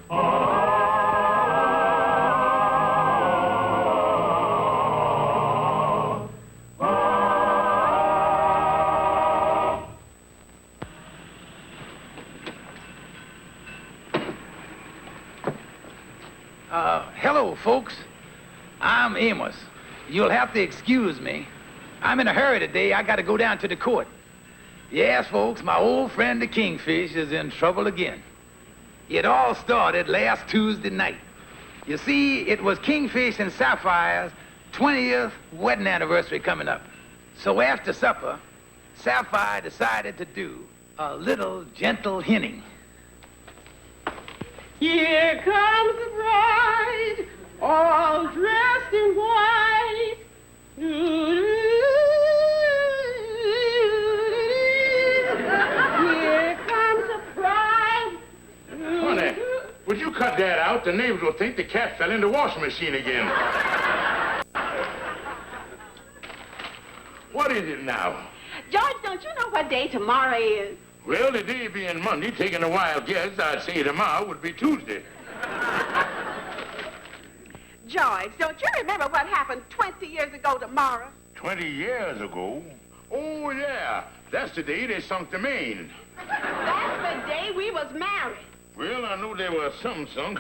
Hello, folks. I'm Amos. You'll have to excuse me. I'm in a hurry today. I got to go down to the court. Yes, folks, my old friend the Kingfish is in trouble again. It all started last Tuesday night. You see, it was Kingfish and Sapphire's 20th wedding anniversary coming up. So after supper, Sapphire decided to do a little gentle hinting. Here comes the bride, all dressed in white. Here comes the bride. Honey, would you cut that out? The neighbors will think the cat fell in the washing machine again. What is it now? George, don't you know what day tomorrow is? Well, the day being Monday, taking a wild guess, I'd say tomorrow would be Tuesday. George, don't you remember what happened 20 years ago tomorrow? 20 years ago? Oh, yeah. That's the day they sunk the Maine. That's the day we was married. Well, I know there was something sunk.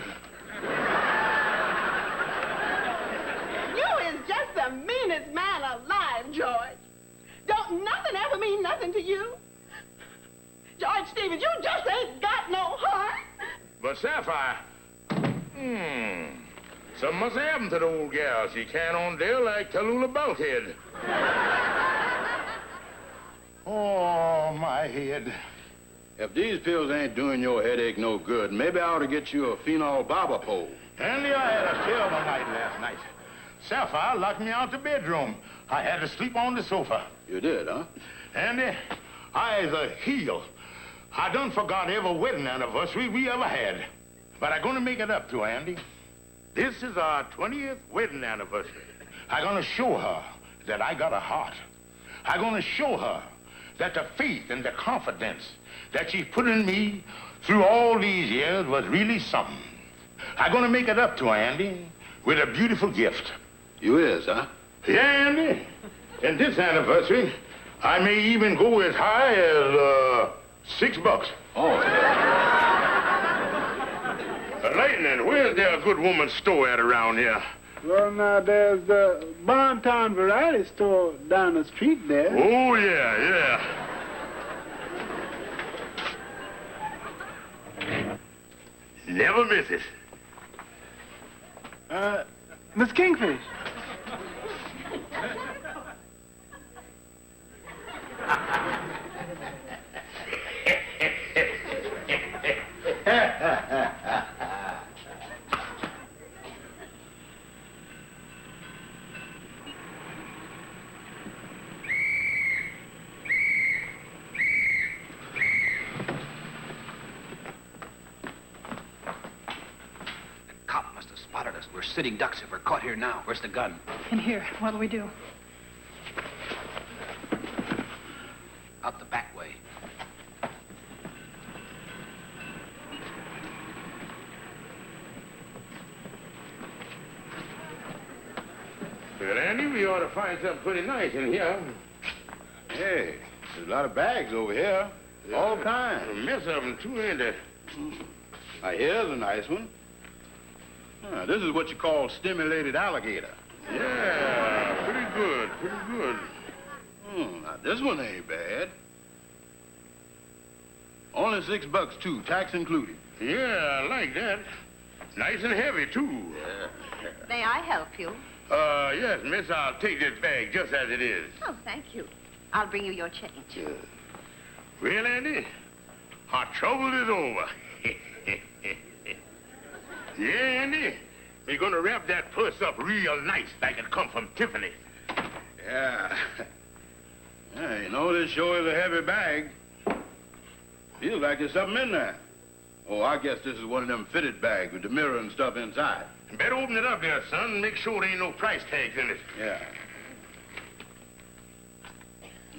You is just the meanest man alive, George. Don't nothing ever mean nothing to you. George Stevens, you just ain't got no heart. But Sapphire, something must have happened to the old gal. She can't on there like Tallulah Bulkhead. Oh, my head. If these pills ain't doing your headache no good, maybe I ought to get you a phenol barber pole. Andy, I had a terrible night last night. Sapphire locked me out the bedroom. I had to sleep on the sofa. You did, huh? Andy, I's a heel. I done forgot every wedding anniversary we ever had. But I'm gonna make it up to her, Andy. This is our 20th wedding anniversary. I'm gonna show her that I got a heart. I'm gonna show her that the faith and the confidence that she's put in me through all these years was really something. I'm gonna make it up to her, Andy, with a beautiful gift. You is, huh? Yeah, Andy. And this anniversary, I may even go as high as, $6. Oh. Lightning, where's there a good woman's store at around here? Well, now, there's the Bontown Variety Store down the street there. Oh, yeah. Never misses. Miss Kingfish. Spotted us. We're sitting ducks if we're caught here now. Where's the gun? In here. What'll we do? Out the back way. Well, Andy, we ought to find something pretty nice in here. Hey, there's a lot of bags over here. All kinds. A mess of them, too, ain't there? Now, here's a nice one. This is what you call stimulated alligator. Yeah, pretty good. Now, this one ain't bad. Only $6, too, tax included. Yeah, I like that. Nice and heavy, too. Yeah. May I help you? Yes, miss, I'll take this bag just as it is. Oh, thank you. I'll bring you your change. Well, Andy, our trouble is over. Yeah, Andy, we're gonna wrap that purse up real nice like it come from Tiffany. Yeah. Yeah, you know, this sure is a heavy bag. Feels like there's something in there. Oh, I guess this is one of them fitted bags with the mirror and stuff inside. Better open it up there, son, and make sure there ain't no price tags in it. Yeah.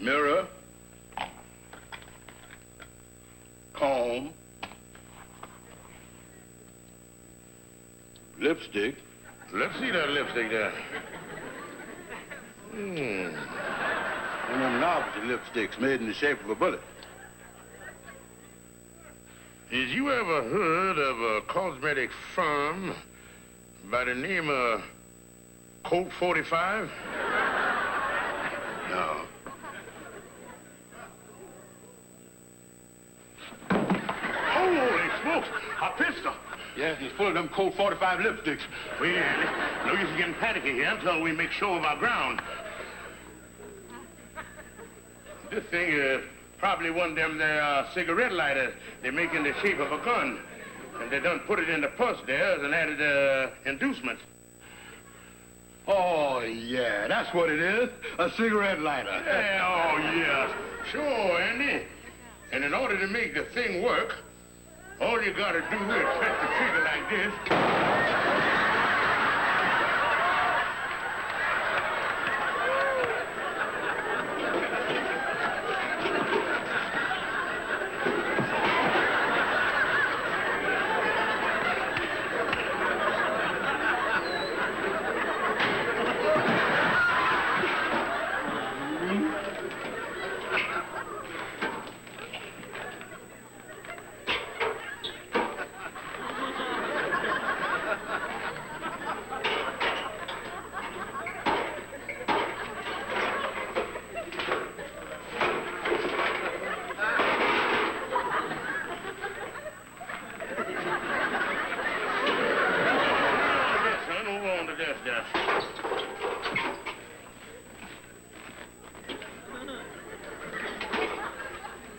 Mirror. Comb. Lipstick? Let's see that lipstick there. One of them novelty lipsticks made in the shape of a bullet. Did you ever heard of a cosmetic firm by the name of Colt 45? No. Holy smokes, a pistol. Yes, and it's full of them Colt 45 lipsticks. Wait, Andy. No use in getting panicky here until we make sure of our ground. This thing is probably one of them there cigarette lighters they make in the shape of a gun. And they done put it in the purse there and added inducements. Oh, yeah, that's what it is. A cigarette lighter. Oh, yes. Sure, Andy. And in order to make the thing work, all you gotta do is press the trigger like this.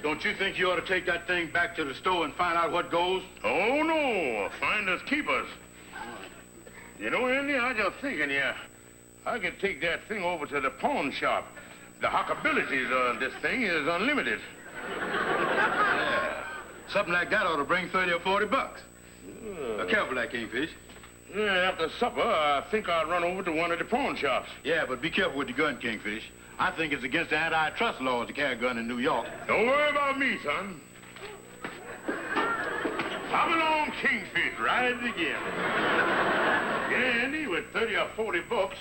Don't you think you ought to take that thing back to the store and find out what goes? Oh, no. Finders keepers. You know, Andy, I just thinking, I could take that thing over to the pawn shop. The hockabilities of this thing is unlimited. Yeah. Something like that ought to bring 30 or 40 bucks. Careful that, Kingfish. Yeah, after supper, I think I'll run over to one of the pawn shops. Yeah, but be careful with the gun, Kingfish. I think it's against the antitrust laws to carry a gun in New York. Don't worry about me, son. Come along, Kingfish, ride it again. Yeah, Andy, with 30 or 40 bucks,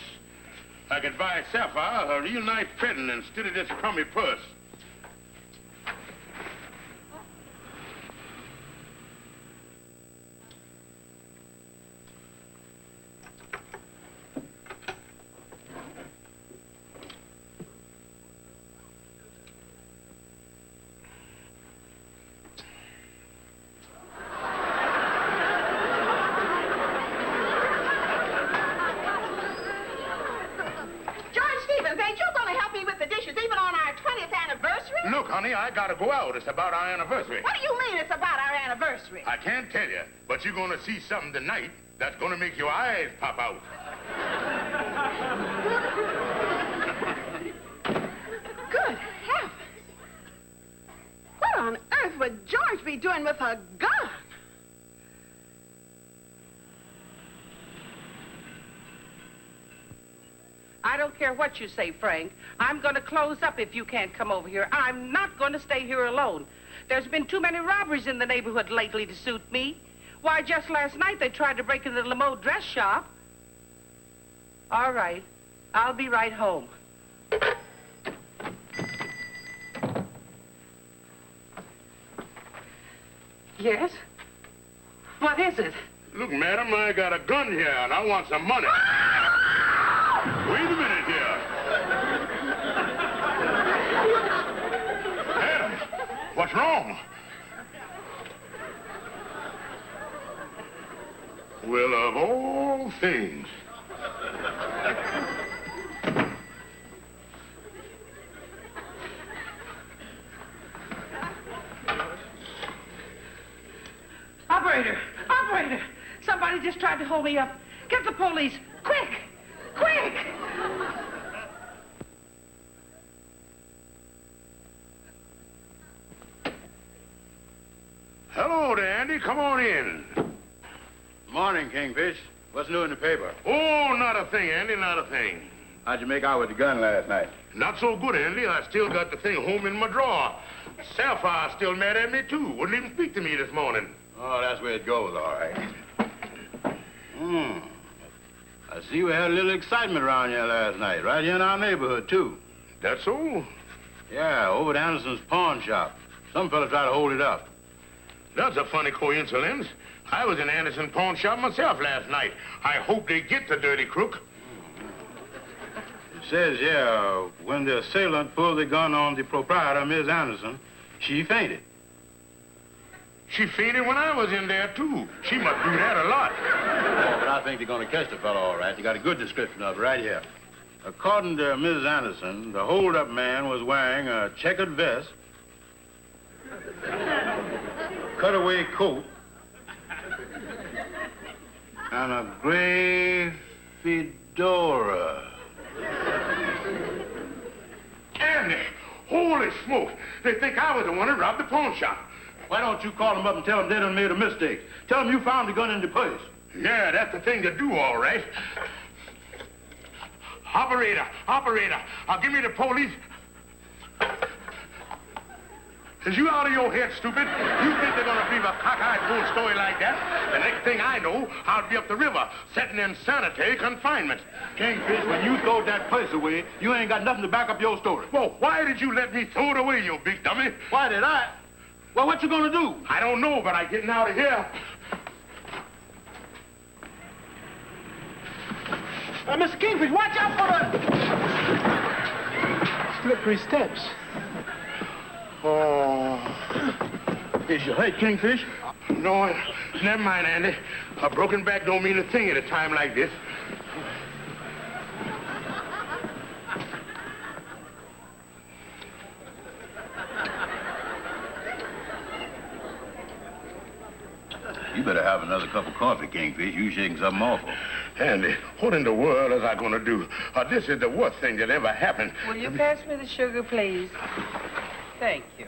I could buy Sapphire a real nice present instead of this crummy purse. Look, honey, I gotta go out. It's about our anniversary. What do you mean it's about our anniversary? I can't tell you, but you're gonna see something tonight that's gonna make your eyes pop out. Good heavens. What on earth would George be doing with a gun? I don't care what you say, Frank. I'm going to close up if you can't come over here. I'm not going to stay here alone. There's been too many robberies in the neighborhood lately to suit me. Why, just last night they tried to break into the Lameau dress shop. All right. I'll be right home. Yes? What is it? Look, madam, I got a gun here, and I want some money. Wait a minute here. Madam, what's wrong? Well, of all things. Operator! Operator! Somebody just tried to hold me up. Get the police! Quick! Quick! Hello there, Andy. Come on in. Morning, Kingfish. What's new in the paper? Oh, not a thing, Andy, not a thing. How'd you make out with the gun last night? Not so good, Andy. I still got the thing home in my drawer. Sapphire's still mad at me, too. Wouldn't even speak to me this morning. Oh, that's where it goes, all right. Hmm. I see we had a little excitement around here last night, right here in our neighborhood, too. That's all? Yeah, over at Anderson's pawn shop. Some fella tried to hold it up. That's a funny coincidence. I was in Anderson pawn shop myself last night. I hope they get the dirty crook. It says, yeah, when the assailant pulled the gun on the proprietor, Miss Anderson, she fainted. She fainted when I was in there, too. She must do that a lot. Oh, but I think they're going to catch the fellow all right. They got a good description of it right here. According to Mrs. Anderson, the hold-up man was wearing a checkered vest, cutaway coat, and a gray fedora. Andy, holy smoke. They think I was the one who robbed the pawn shop. Why don't you call them up and tell them they done made a mistake? Tell them you found the gun in the purse. Yeah, that's the thing to do, all right. Operator, give me the police. Is you out of your head, stupid? You think they're gonna believe a cockeyed fool story like that? The next thing I know, I'll be up the river, sitting in sanitary confinement. Kingfish, when you throwed that purse away, you ain't got nothing to back up your story. Well, why did you let me throw it away, you big dummy? Why did I? Well, what you gonna do? I don't know, but I'm getting out of here. Mr. Kingfish, watch out for the slippery steps. Oh. Is your hurt, Kingfish? No, never mind, Andy. A broken back don't mean a thing at a time like this. You better have another cup of coffee, Kingfish. You shaking something awful. Andy, what in the world is I going to do? This is the worst thing that ever happened. Will you pass me the sugar, please? Thank you.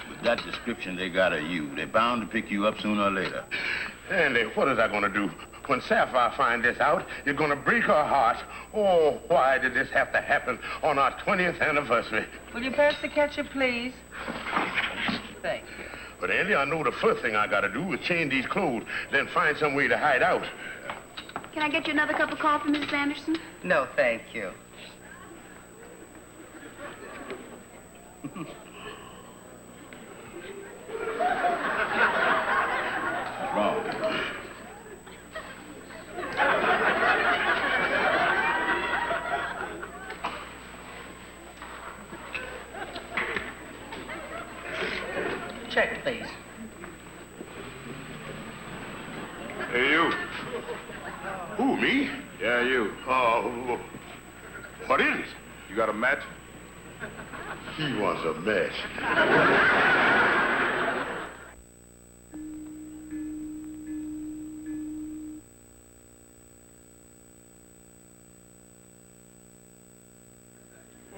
With that description they got of you, they're bound to pick you up sooner or later. Andy, what is I going to do? When Sapphire finds this out, you're going to break her heart. Oh, why did this have to happen on our 20th anniversary? Will you pass the ketchup, please? Thank you. But, Andy, I know the first thing I got to do is change these clothes, then find some way to hide out. Can I get you another cup of coffee, Mrs. Anderson? No, thank you. What's wrong? Check, please. Hey, you. Who, me? Yeah, you. Oh, what is it? You got a match? He wants a match.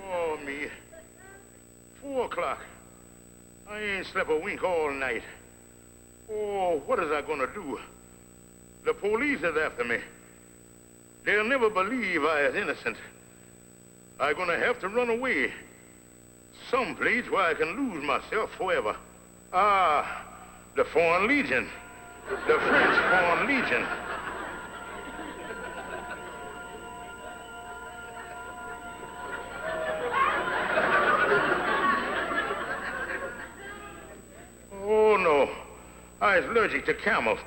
Oh, me. 4 o'clock. I ain't slept a wink all night. Oh, what is I gonna do? The police is after me. They'll never believe I is innocent. I'm gonna have to run away. Someplace where I can lose myself forever. Ah, the Foreign Legion. The French Foreign Legion. Oh, no. I is allergic to camels.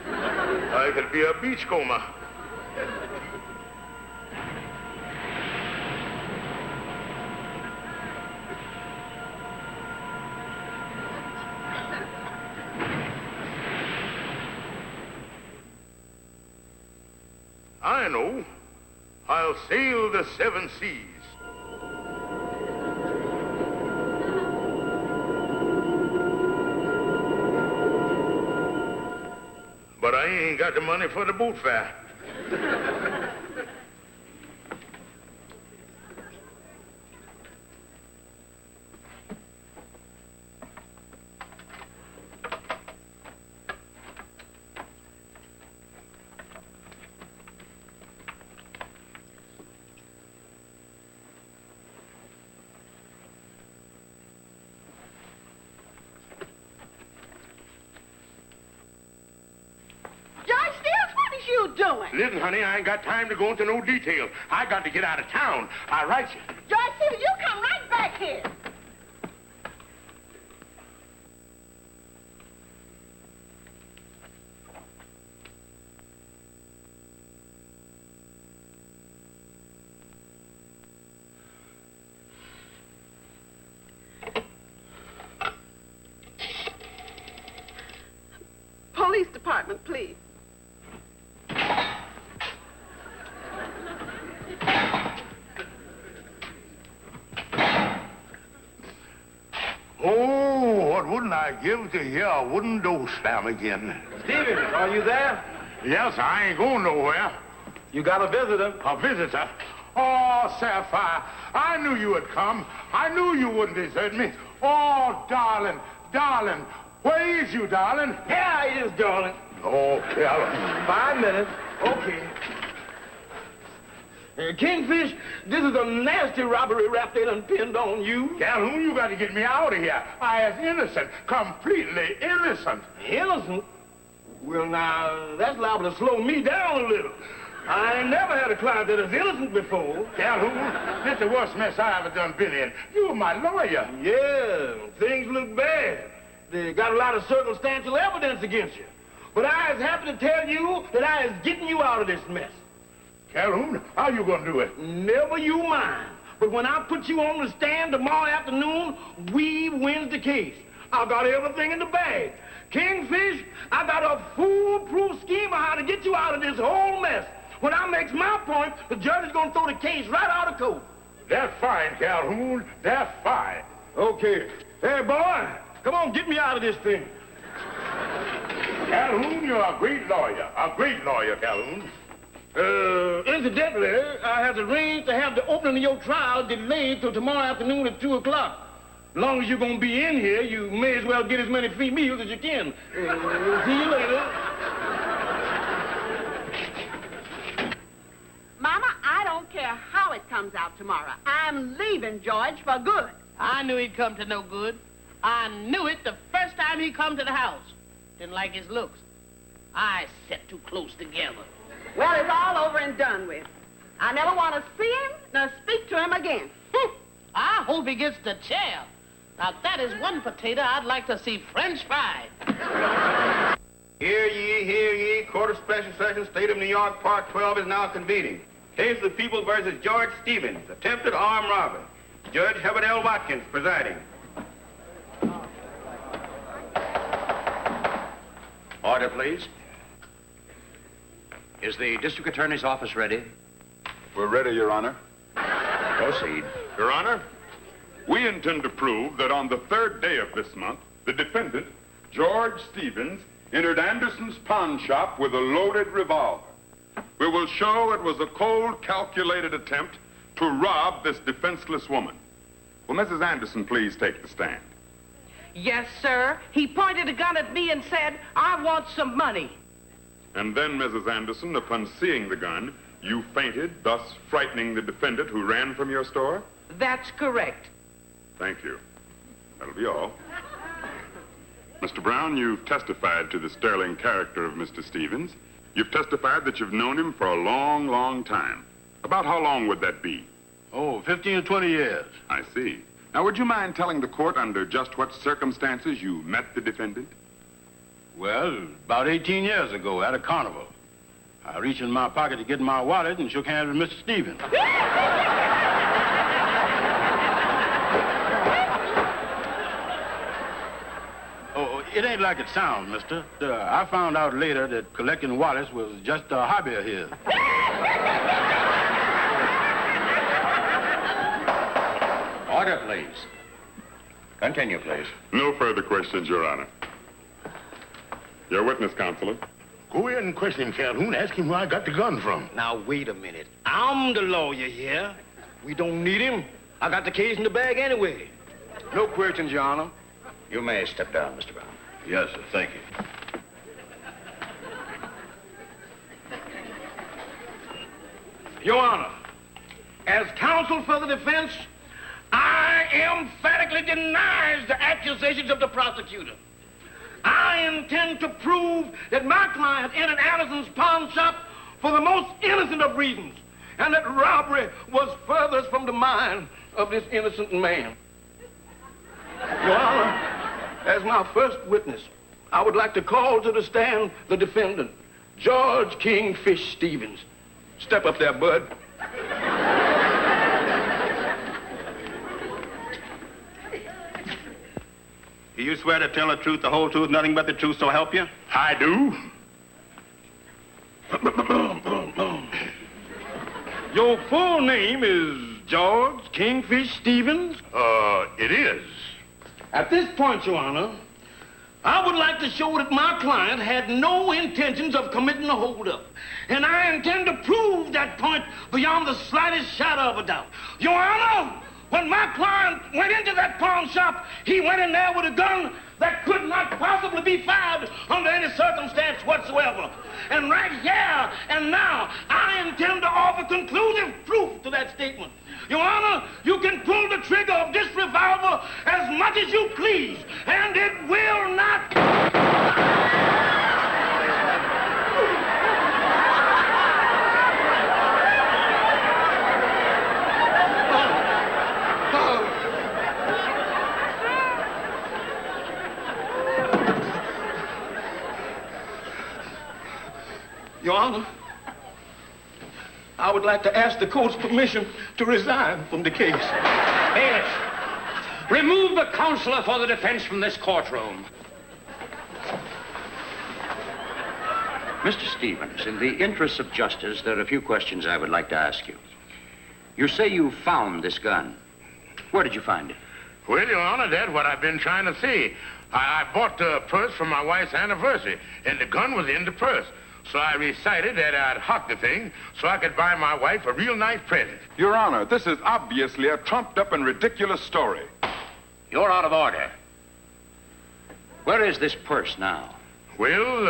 I could be a beachcomber. I know. I'll sail the 7 seas. But I ain't got the money for the boat fare. George Steele, what is you doing? Listen, honey, I ain't got time to go into no details. I got to get out of town. All right, you. George Stevens, you come right back here. Police department, please. Oh, what wouldn't I give to hear a wooden door slam again? Stevens, are you there? Yes, I ain't going nowhere. You got a visitor. A visitor? Oh, Sapphire, I knew you would come. I knew you wouldn't desert me. Oh, darling, darling. Where is you, darling? Here he is, darling. Oh, Calvin. 5 minutes. Okay. Kingfish, this is a nasty robbery rap they done pinned on you. Calhoun, you got to get me out of here. I is innocent, completely innocent. Innocent? Well, now, that's liable to slow me down a little. I ain't never had a client that is innocent before. Calhoun, this is the worst mess I ever done been in. You're my lawyer. Yeah, things look bad. They got a lot of circumstantial evidence against you. But I is happy to tell you that I is getting you out of this mess. Calhoun, how you gonna do it? Never you mind. But when I put you on the stand tomorrow afternoon, we wins the case. I got everything in the bag. Kingfish, I got a foolproof scheme of how to get you out of this whole mess. When I makes my point, the judge is gonna throw the case right out of court. That's fine, Calhoun. That's fine. Okay. Hey, boy, come on, get me out of this thing. Calhoun, you're a great lawyer, Calhoun. Incidentally, I have arranged to have the opening of your trial delayed till tomorrow afternoon at 2 o'clock. As long as you're going to be in here, you may as well get as many free meals as you can. See you later. Mama, I don't care how it comes out tomorrow. I'm leaving George for good. I knew he'd come to no good. I knew it the first time he come to the house. Didn't like his looks. I sat too close together. Well, it's all over and done with. I never want to see him nor speak to him again. I hope he gets the chair. Now, that is one potato I'd like to see French fried. Hear ye, Court of Special Sessions, State of New York, Part 12 is now convening. Case of the People versus George Stevens, attempted armed robbery. Judge Herbert L. Watkins presiding. Order, please. Is the district attorney's office ready? We're ready, Your Honor. Proceed. Your Honor, we intend to prove that on the 3rd day of this month, the defendant, George Stevens, entered Anderson's pawn shop with a loaded revolver. We will show it was a cold, calculated attempt to rob this defenseless woman. Will Mrs. Anderson please take the stand? Yes, sir. He pointed a gun at me and said, I want some money. And then, Mrs. Anderson, upon seeing the gun, you fainted, thus frightening the defendant who ran from your store? That's correct. Thank you. That'll be all. Mr. Brown, you've testified to the sterling character of Mr. Stevens. You've testified that you've known him for a long, long time. About how long would that be? Oh, 15 or 20 years. I see. Now, would you mind telling the court under just what circumstances you met the defendant? Well, about 18 years ago at a carnival. I reached in my pocket to get my wallet and shook hands with Mr. Stevens. Oh, it ain't like it sounds, mister. I found out later that collecting wallets was just a hobby of his. Order, please. Continue, please. No further questions, Your Honor. Your witness, Counselor. Go ahead and question him, Calhoun. Ask him where I got the gun from. Now, wait a minute. I'm the lawyer here. We don't need him. I got the case in the bag anyway. No questions, Your Honor. You may step down, Mr. Brown. Yes, sir. Thank you. Your Honor, as counsel for the defense, I emphatically denies the accusations of the prosecutor. I intend to prove that my client entered Anderson's pawn shop for the most innocent of reasons, and that robbery was furthest from the mind of this innocent man. Your Honor, as my first witness, I would like to call to the stand the defendant, George Kingfish Stevens. Step up there, bud. Do you swear to tell the truth, the whole truth, nothing but the truth, so help you? I do. Your full name is George Kingfish Stevens? It is. At this point, Your Honor, I would like to show that my client had no intentions of committing a holdup. And I intend to prove that point beyond the slightest shadow of a doubt. Your Honor, when my client went into that pawn shop, he went in there with a gun that could not possibly be fired under any circumstance whatsoever. And right here and now, I intend to offer conclusive proof to that statement. Your Honor, you can pull the trigger of this revolver as much as you please, and it will not... Your Honor, I would like to ask the court's permission to resign from the case. Bailiff, remove the counselor for the defense from this courtroom. Mr. Stevens, in the interests of justice, there are a few questions I would like to ask you. You say you found this gun. Where did you find it? Well, Your Honor, that's what I've been trying to say. I bought the purse for my wife's anniversary, and the gun was in the purse. So I recited that I'd hock the thing so I could buy my wife a real nice present. Your Honor, this is obviously a trumped-up and ridiculous story. You're out of order. Where is this purse now? Well,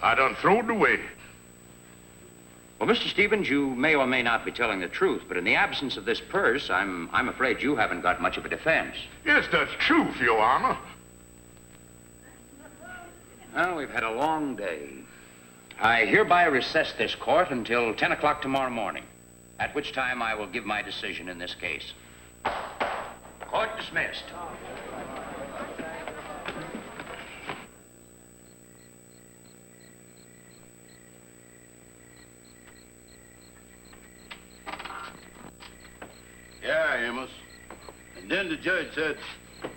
I done throwed it away. Well, Mr. Stevens, you may or may not be telling the truth, but in the absence of this purse, I'm afraid you haven't got much of a defense. Yes, that's truth, Your Honor. Well, we've had a long day. I hereby recess this court until 10 o'clock tomorrow morning, at which time I will give my decision in this case. Court dismissed. Yeah, Amos. And then the judge said,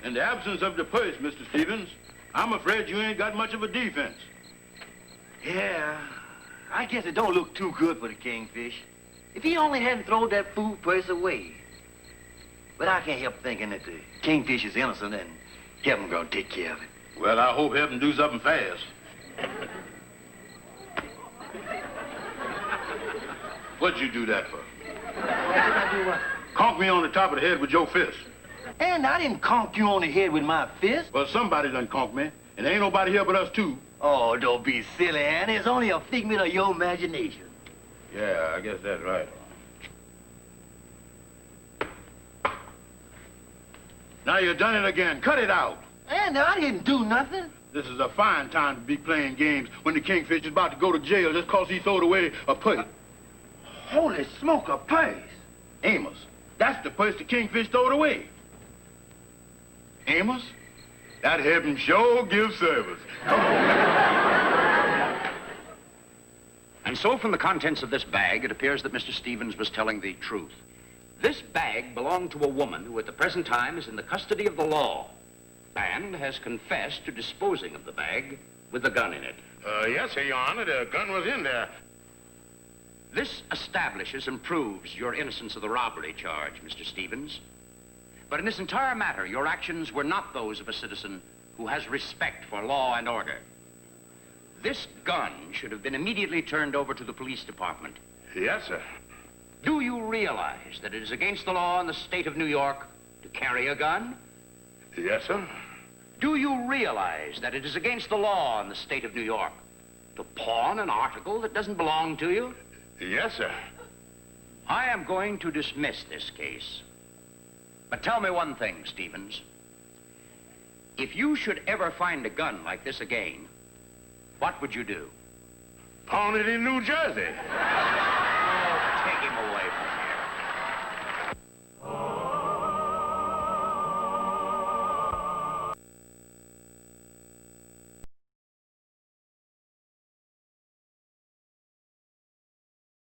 in the absence of the purse, Mr. Stevens, I'm afraid you ain't got much of a defense. Yeah, I guess it don't look too good for the Kingfish. If he only hadn't thrown that fool purse away. But I can't help thinking that the Kingfish is innocent and heaven gonna take care of it. Well, I hope heaven do something fast. What'd you do that for? What did I do what? Conk me on the top of the head with your fist. And I didn't conk you on the head with my fist. Well, somebody done conk me, and there ain't nobody here but us two. Oh, don't be silly, Annie. It's only a figment of your imagination. Yeah, I guess that's right. Now you've done it again. Cut it out. And I didn't do nothing. This is a fine time to be playing games when the Kingfish is about to go to jail just because he throwed away a purse. Holy smoke, a purse. Amos, that's the purse the Kingfish throwed away. Amos, that heaven sure gives service. Come on. And so from the contents of this bag, it appears that Mr. Stevens was telling the truth. This bag belonged to a woman who at the present time is in the custody of the law and has confessed to disposing of the bag with the gun in it. Yes, sir, Your Honor, the gun was in there. This establishes and proves your innocence of the robbery charge, Mr. Stevens. But in this entire matter, your actions were not those of a citizen who has respect for law and order. This gun should have been immediately turned over to the police department. Yes, sir. Do you realize that it is against the law in the state of New York to carry a gun? Yes, sir. Do you realize that it is against the law in the state of New York to pawn an article that doesn't belong to you? Yes, sir. I am going to dismiss this case. But tell me one thing, Stevens. If you should ever find a gun like this again, what would you do? Pawned it in New Jersey. Oh, take him away,